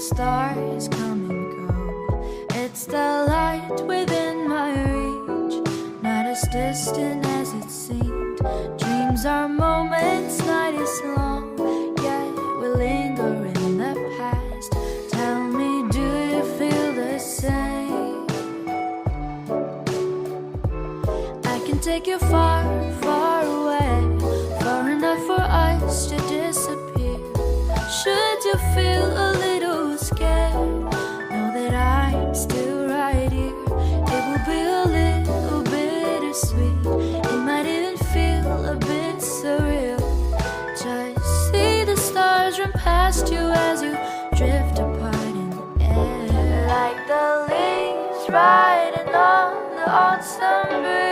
stars come and go. It's the light within my reach, not as distant as it seemed. Dreams are moments, night is long, yet we linger in the past. Tell me, do you feel the same? I can take you far, far away, far enough for us to disappear. Should you feel a little scared, know that I'm still right here. It will be a little bittersweet, it might even feel a bit surreal. Just see the stars run past you as you drift apart in the air, like the leaves riding on the autumn breeze.